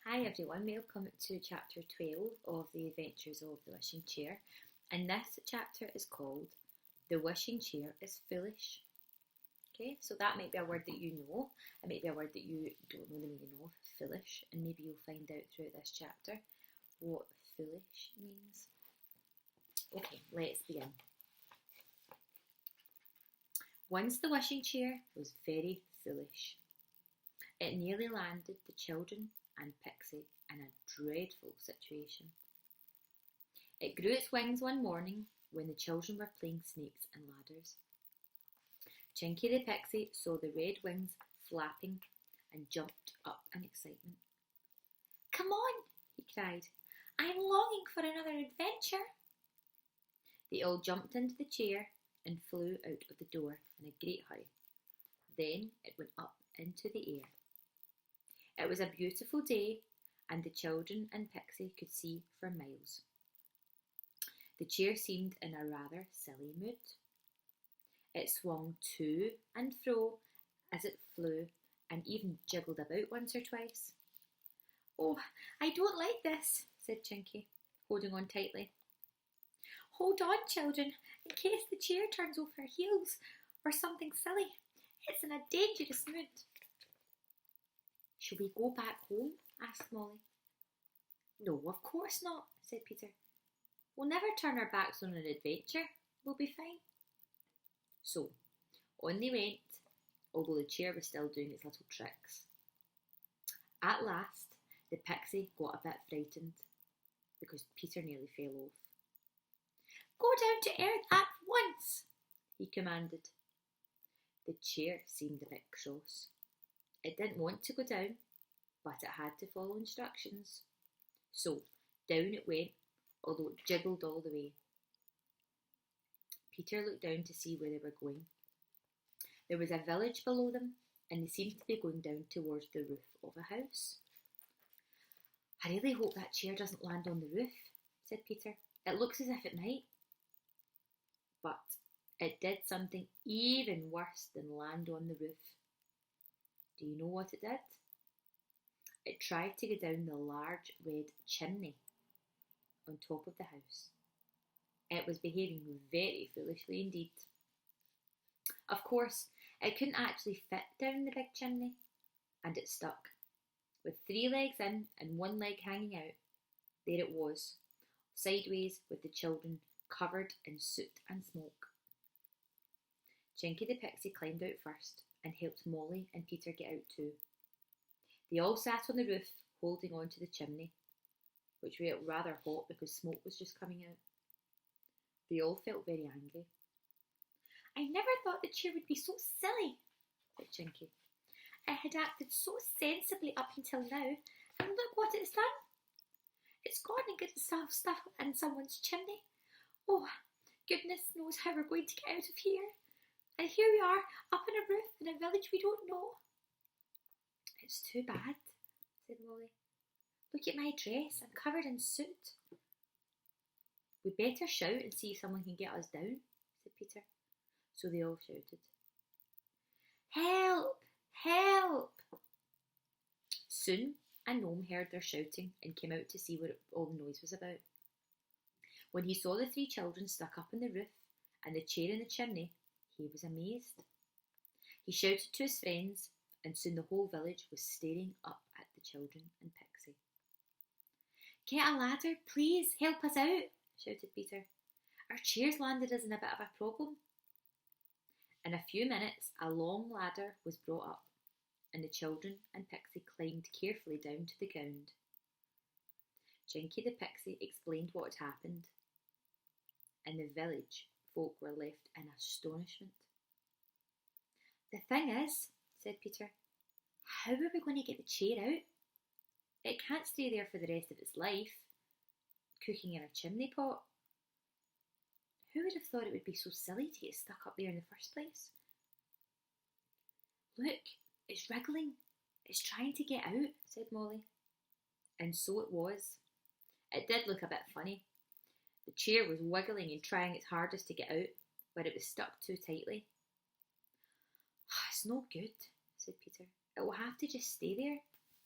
Hi everyone, welcome to chapter 12 of The Adventures of the Wishing Chair, and this chapter is called The Wishing Chair is Foolish. Okay, so that might be a word that you know, it might be a word that you don't know the meaning of, foolish, and maybe you'll find out throughout this chapter what foolish means. Okay, let's begin. Once the wishing chair was very foolish. It nearly landed the children and Pixie in a dreadful situation. It grew its wings one morning when the children were playing snakes and ladders. Chinky the Pixie saw the red wings flapping and jumped up in excitement. "Come on," he cried. "I'm longing for another adventure." They all jumped into the chair and flew out of the door in a great hurry. Then it went up into the air. It was a beautiful day, and the children and Pixie could see for miles. The chair seemed in a rather silly mood. It swung to and fro as it flew, and even jiggled about once or twice. "Oh, I don't like this," said Chinky, holding on tightly. "Hold on, children, in case the chair turns over heels or something silly. It's in a dangerous mood." "Shall we go back home?" asked Molly. "No, of course not," said Peter. "We'll never turn our backs on an adventure. We'll be fine." So, on they went, although the chair was still doing its little tricks. At last, the Pixie got a bit frightened because Peter nearly fell off. "Go down to earth at once," he commanded. The chair seemed a bit cross. It didn't want to go down, but it had to follow instructions. So down it went, although it jiggled all the way. Peter looked down to see where they were going. There was a village below them, and they seemed to be going down towards the roof of a house. "I really hope that chair doesn't land on the roof," said Peter. "It looks as if it might." But it did something even worse than land on the roof. Do you know what it did? It tried to go down the large red chimney on top of the house. It was behaving very foolishly indeed. Of course, it couldn't actually fit down the big chimney, and it stuck. With 3 legs in and 1 leg hanging out, there it was, sideways with the children covered in soot and smoke. Chinky the Pixie climbed out first and helped Molly and Peter get out too. They all sat on the roof holding on to the chimney, which was rather hot because smoke was just coming out. They all felt very angry. "I never thought the chair would be so silly," said Chinky. "It had acted so sensibly up until now, and look what it's done. It's gone and got itself stuck in someone's chimney. Oh, goodness knows how we're going to get out of here. And here we are, up on a roof in a village we don't know." "It's too bad," said Molly. "Look at my dress, I'm covered in soot." "We'd better shout and see if someone can get us down," said Peter. So they all shouted, "Help! Help!" Soon a gnome heard their shouting and came out to see what all the noise was about. When he saw the 3 children stuck up on the roof and the chair in the chimney, he was amazed. He shouted to his friends, and soon the whole village was staring up at the children and Pixie. "Get a ladder, please, help us out," shouted Peter. "Our chair's landed us in a bit of a problem." In a few minutes, a long ladder was brought up, and the children and Pixie climbed carefully down to the ground. Chinky the Pixie explained what had happened, and the village folk were left in astonishment. "The thing is," said Peter, "how are we going to get the chair out? It can't stay there for the rest of its life, cooking in a chimney pot. Who would have thought it would be so silly to get stuck up there in the first place?" "Look, it's wriggling. It's trying to get out," said Molly. And so it was. It did look a bit funny. The chair was wiggling and trying its hardest to get out, but it was stuck too tightly. "It's no good," said Peter. "It will have to just stay there."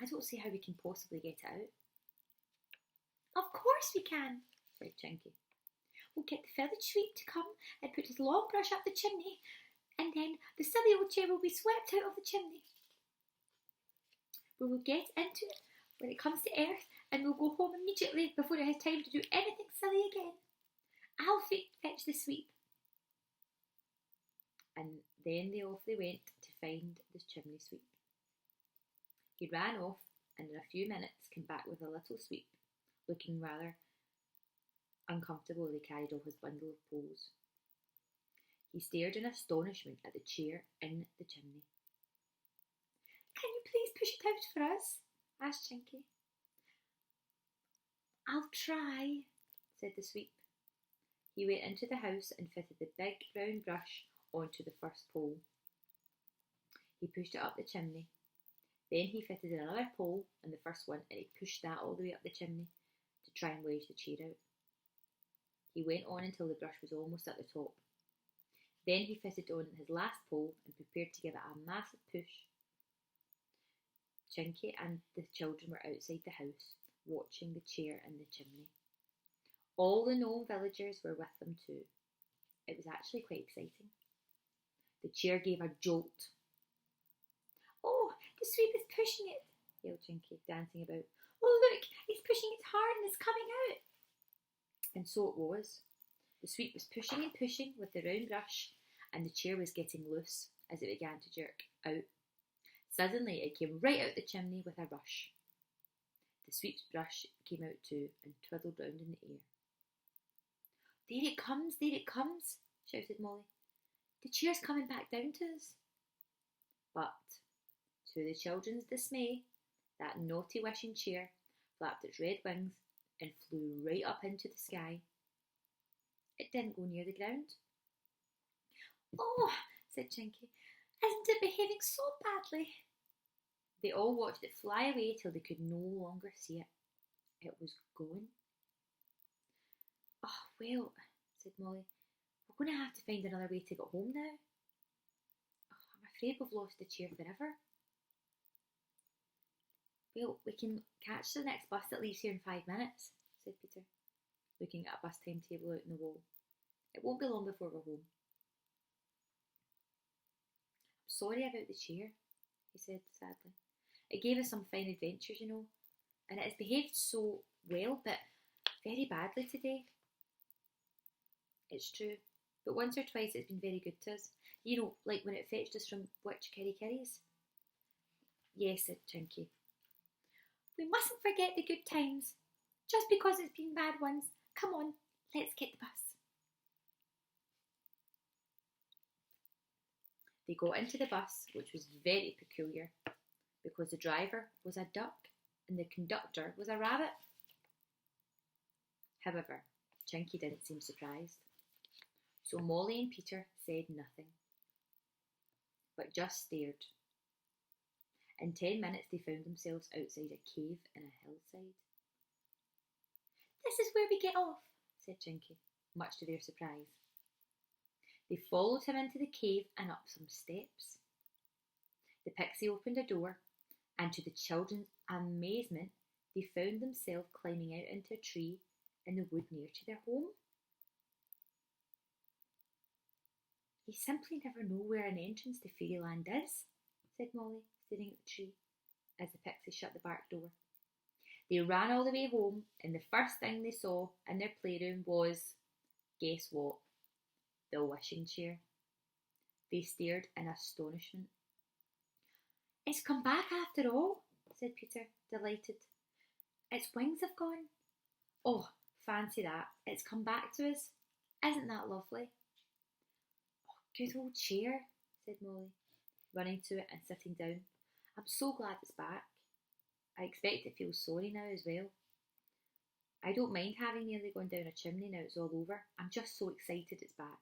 I don't see how we can possibly get it out. Of course we can, said Chinky. We'll get the village sweep to come and put his long brush up the chimney, and then the silly old chair will be swept out of the chimney. We will get into it when it comes to earth, and we'll go home immediately before it has time to do anything silly again. I'll fetch the sweep. And then off they went to find the chimney sweep. He ran off, and in a few minutes came back with a little sweep, looking rather uncomfortable as he carried off his bundle of poles. He stared in astonishment at the chair in the chimney. Can you please push it out for us? Asked Chinky. I'll try, said the sweep. He went into the house and fitted the big round brush onto the first pole. He pushed it up the chimney. Then he fitted another pole on the first one, and he pushed that all the way up the chimney to try and wedge the chair out. He went on until the brush was almost at the top. Then he fitted on his last pole and prepared to give it a massive push. Chinky and the children were outside the house, watching the chair in the chimney. All the gnome villagers were with them too. It was actually quite exciting. The chair gave a jolt. Oh, the sweep is pushing it, yelled Chinky, dancing about. Oh, look, he's pushing it hard and it's coming out. And so it was. The sweep was pushing and pushing with the round brush, and the chair was getting loose as it began to jerk out. Suddenly it came right out the chimney with a rush. The sweep's brush came out too and twiddled round in the air. There it comes, shouted Molly. The chair's coming back down to us. But, to the children's dismay, that naughty wishing chair flapped its red wings and flew right up into the sky. It didn't go near the ground. Oh, said Chinky, isn't it behaving so badly? They all watched it fly away till they could no longer see it. It was gone. Oh, well, said Molly, we're going to have to find another way to get home now. Oh, I'm afraid we've lost the chair forever. Well, we can catch the next bus that leaves here in 5 minutes, said Peter, looking at a bus timetable out in the wall. It won't be long before we're home. I'm sorry about the chair, he said sadly. It gave us some fine adventures, you know, and it has behaved so well, but very badly today. It's true, but once or twice it's been very good to us. You know, like when it fetched us from Witch Kerry-Kerry's. Yes, said Chinky. We mustn't forget the good times. Just because it's been bad ones. Come on, let's get the bus. They got into the bus, which was very peculiar, because the driver was a duck and the conductor was a rabbit. However, Chinky didn't seem surprised. So Molly and Peter said nothing, but just stared. In 10 minutes they found themselves outside a cave in a hillside. This is where we get off, said Chinky, much to their surprise. They followed him into the cave and up some steps. The pixie opened a door, and to the children's amazement, they found themselves climbing out into a tree in the wood near to their home. You simply never know where an entrance to fairyland is, said Molly, staring at the tree, as the pixie shut the bark door. They ran all the way home, and the first thing they saw in their playroom was, guess what? The wishing chair. They stared in astonishment. It's come back after all, said Peter, delighted. Its wings have gone. Oh, fancy that. It's come back to us. Isn't that lovely? Oh, good old chair, said Molly, running to it and sitting down. I'm so glad it's back. I expect it feels sorry now as well. I don't mind having nearly gone down a chimney now it's all over. I'm just so excited it's back.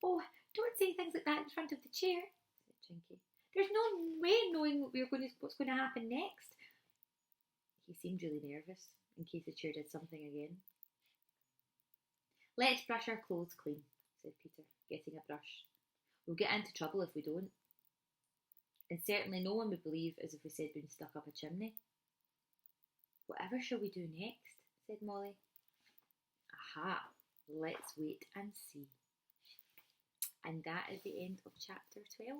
Oh, don't say things like that in front of the chair, said Chinky. There's no way knowing what's going to happen next. He seemed really nervous, in case the chair did something again. Let's brush our clothes clean, said Peter, getting a brush. We'll get into trouble if we don't. And certainly no one would believe as if we said being stuck up a chimney. Whatever shall we do next? Said Molly. Aha, let's wait and see. And that is the end of chapter 12.